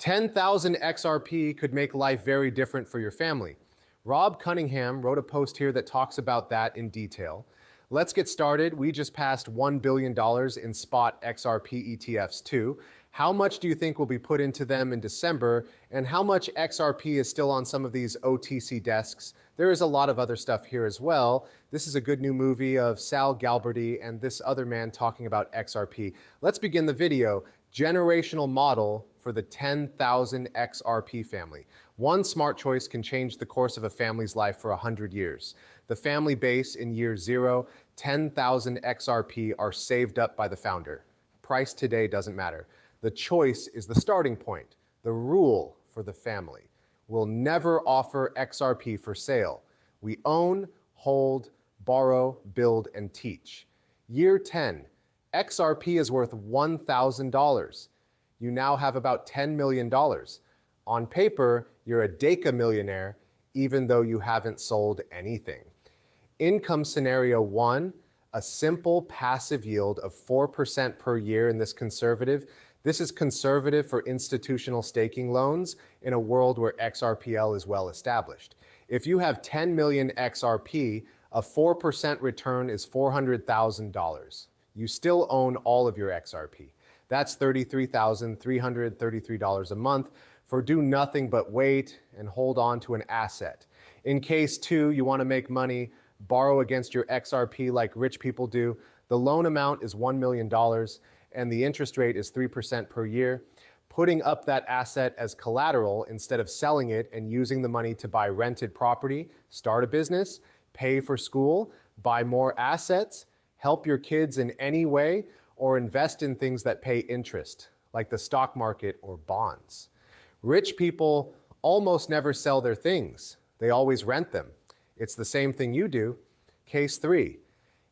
10,000 XRP could make life very different for your family. Rob Cunningham wrote a post here that talks about that in detail. Let's get started. We just passed $1 billion in spot XRP ETFs too. How much do you think will be put into them in December? And how much XRP is still on some of these OTC desks? There is a lot of other stuff here as well. This is a good new movie of Sal Galberty and this other man talking about XRP. Let's begin the video. Generational model for the 10,000 XRP family. One smart choice can change the course of a family's life for 100 years. The family base in year 0, 10,000 XRP are saved up by the founder. Price today doesn't matter. The choice is the starting point. The rule for the family. We'll never offer XRP for sale. We own, hold, borrow, build, and teach. Year 10, XRP is worth $1,000. You now have about $10 million. On paper, you're a deca millionaire, even though you haven't sold anything. Income scenario 1, a simple passive yield of 4% per year in this conservative. This is conservative for institutional staking loans in a world where XRPL is well established. If you have 10 million XRP, a 4% return is $400,000. You still own all of your XRP. That's $33,333 a month for do nothing but wait and hold on to an asset. In case 2, you want to make money, borrow against your XRP like rich people do. The loan amount is $1 million and the interest rate is 3% per year. Putting up that asset as collateral instead of selling it and using the money to buy rented property, start a business, pay for school, buy more assets, help your kids in any way, or invest in things that pay interest, like the stock market or bonds. Rich people almost never sell their things. They always rent them. It's the same thing you do. Case 3,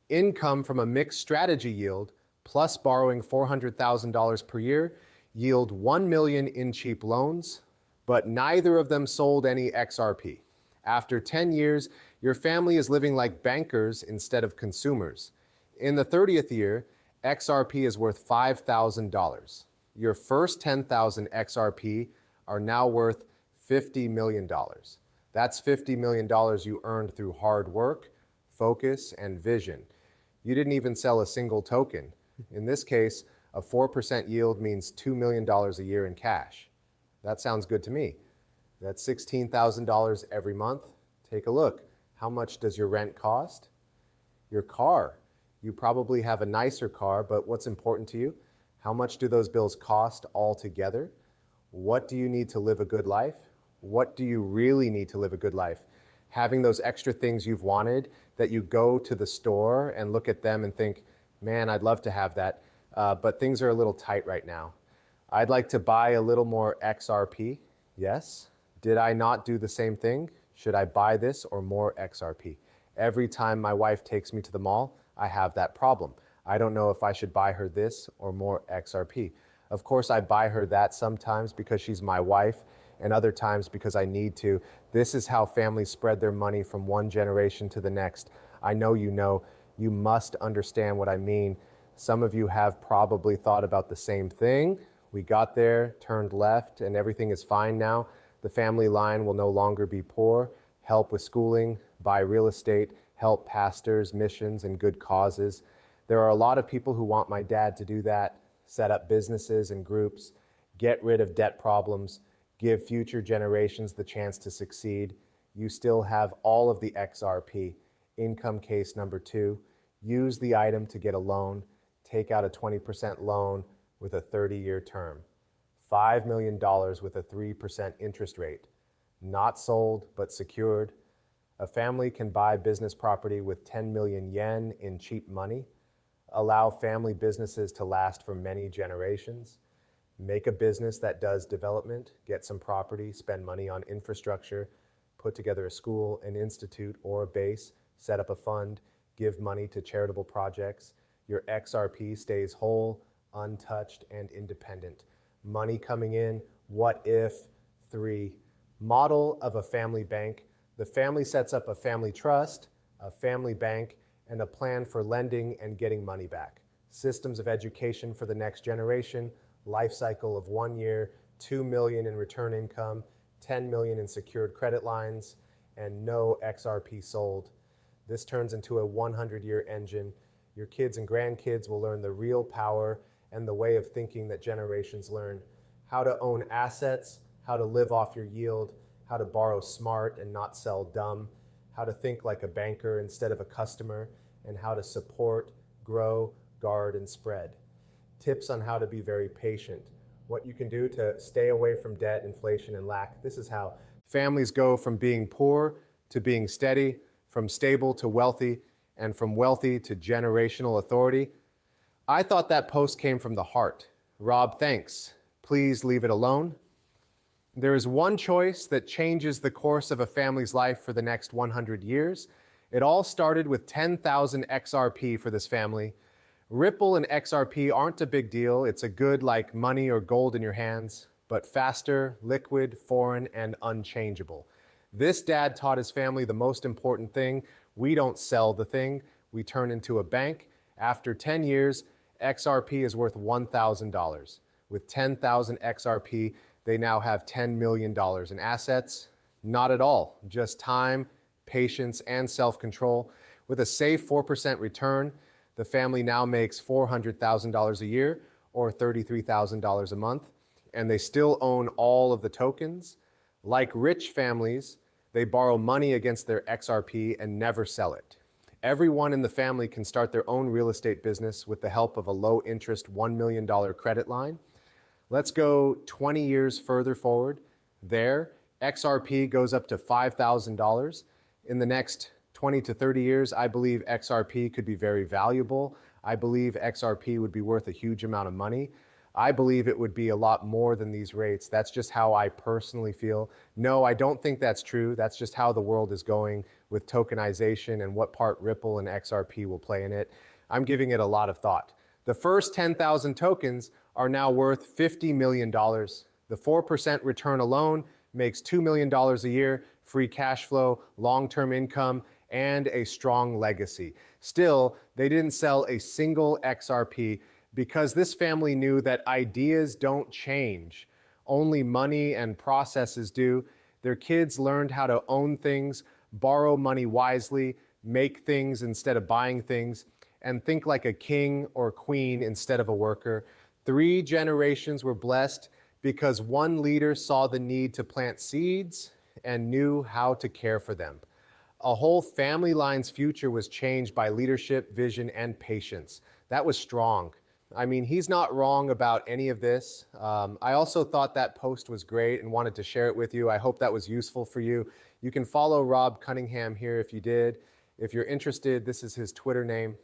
income from a mixed strategy yield plus borrowing $400,000 per year yield $1 million in cheap loans, but neither of them sold any XRP. After 10 years, your family is living like bankers instead of consumers. In the 30th year, XRP is worth $5,000. Your first 10,000 XRP are now worth $50 million. That's $50 million you earned through hard work, focus, and vision. You didn't even sell a single token. In this case, a 4% yield means $2 million a year in cash. That sounds good to me. That's $16,000 every month. Take a look. How much does your rent cost? Your car. You probably have a nicer car, but what's important to you? How much do those bills cost altogether? What do you need to live a good life? What do you really need to live a good life? Having those extra things you've wanted that you go to the store and look at them and think, man, I'd love to have that, but things are a little tight right now. I'd like to buy a little more XRP. Yes. Did I not do the same thing? Should I buy this or more XRP? Every time my wife takes me to the mall, I have that problem. I don't know if I should buy her this or more XRP. Of course, I buy her that sometimes because she's my wife and other times because I need to. This is how families spread their money from one generation to the next. I know you must understand what I mean. Some of you have probably thought about the same thing. We got there, turned left, and everything is fine now. The family line will no longer be poor. Help with schooling, buy real estate, help pastors, missions, and good causes. There are a lot of people who want my dad to do that, set up businesses and groups, get rid of debt problems, give future generations the chance to succeed. You still have all of the XRP. Income case number 2, use the item to get a loan, take out a 20% loan with a 30-year term. $5 million with a 3% interest rate. Not sold, but secured. A family can buy business property with 10 million yen in cheap money, allow family businesses to last for many generations, make a business that does development, get some property, spend money on infrastructure, put together a school, an institute, or a base, set up a fund, give money to charitable projects. Your XRP stays whole, untouched, and independent. Money coming in, what if? 3, model of a family bank. The family sets up a family trust, a family bank, and a plan for lending and getting money back. Systems of education for the next generation, life cycle of 1 year, 2 million in return income, 10 million in secured credit lines, and no XRP sold. This turns into a 100-year engine. Your kids and grandkids will learn the real power and the way of thinking that generations learn. How to own assets, how to live off your yield, how to borrow smart and not sell dumb, how to think like a banker instead of a customer, and how to support, grow, guard, and spread. Tips on how to be very patient. What you can do to stay away from debt, inflation, and lack. This is how families go from being poor to being steady, from stable to wealthy, and from wealthy to generational authority. I thought that post came from the heart. Us.Thankx. Please leave it alone. There is one choice that changes the course of a family's life for the next 100 years. It all started with 10,000 XRP for this family. Ripple and XRP aren't a big deal. It's a good like money or gold in your hands, but faster, liquid, foreign, and unchangeable. This dad taught his family the most important thing. We don't sell the thing. We turn into a bank. After 10 years, XRP is worth $1,000. With 10,000 XRP, they now have $10 million in assets. Not at all, just time, patience, and self-control. With a safe 4% return, the family now makes $400,000 a year or $33,000 a month, and they still own all of the tokens. Like rich families, they borrow money against their XRP and never sell it. Everyone in the family can start their own real estate business with the help of a low-interest $1 million credit line. Let's go 20 years further forward. There, XRP goes up to $5,000. In the next 20 to 30 years, I believe XRP could be very valuable. I believe XRP would be worth a huge amount of money. I believe it would be a lot more than these rates. That's just how I personally feel. No, I don't think that's true. That's just how the world is going with tokenization and what part Ripple and XRP will play in it. I'm giving it a lot of thought. The first 10,000 tokens are now worth $50 million. The 4% return alone makes $2 million a year, free cash flow, long-term income, and a strong legacy. Still, they didn't sell a single XRP because this family knew that ideas don't change. Only money and processes do. Their kids learned how to own things, borrow money wisely, make things instead of buying things, and think like a king or queen instead of a worker. 3 generations were blessed because one leader saw the need to plant seeds and knew how to care for them. A whole family line's future was changed by leadership, vision, and patience. That was strong. I mean, he's not wrong about any of this. I also thought that post was great and wanted to share it with you. I hope that was useful for you. You can follow Rob Cunningham here if you did. If you're interested, this is his Twitter name.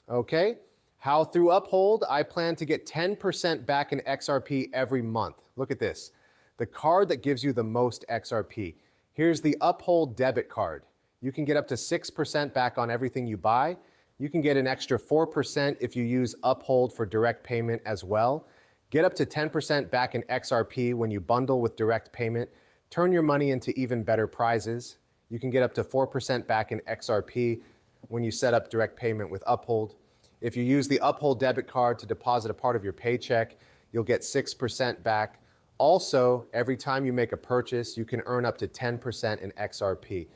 Okay, how through Uphold, I plan to get 10% back in XRP every month. Look at this, the card that gives you the most XRP. Here's the Uphold debit card. You can get up to 6% back on everything you buy. You can get an extra 4% if you use Uphold for direct payment as well. Get up to 10% back in XRP when you bundle with direct payment. Turn your money into even better prizes. You can get up to 4% back in XRP when you set up direct payment with Uphold. If you use the Uphold debit card to deposit a part of your paycheck, you'll get 6% back. Also, every time you make a purchase, you can earn up to 10% in XRP.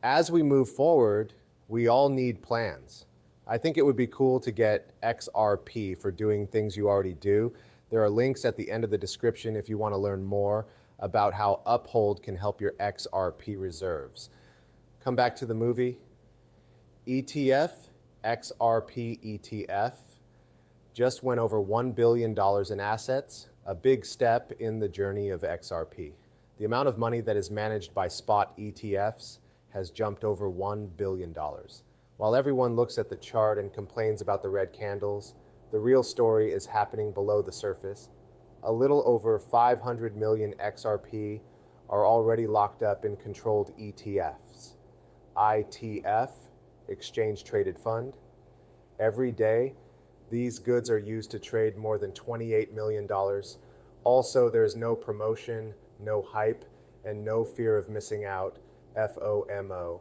As we move forward, we all need plans. I think it would be cool to get XRP for doing things you already do. There are links at the end of the description if you want to learn more about how Uphold can help your XRP reserves. Come back to the movie. ETF, XRP ETF, just went over $1 billion in assets, a big step in the journey of XRP. The amount of money that is managed by spot ETFs has jumped over $1 billion. While everyone looks at the chart and complains about the red candles, the real story is happening below the surface. A little over 500 million XRP are already locked up in controlled ETFs. ITF, Exchange Traded Fund. Every day, these goods are used to trade more than $28 million. Also, there's no promotion, no hype, and no fear of missing out, FOMO.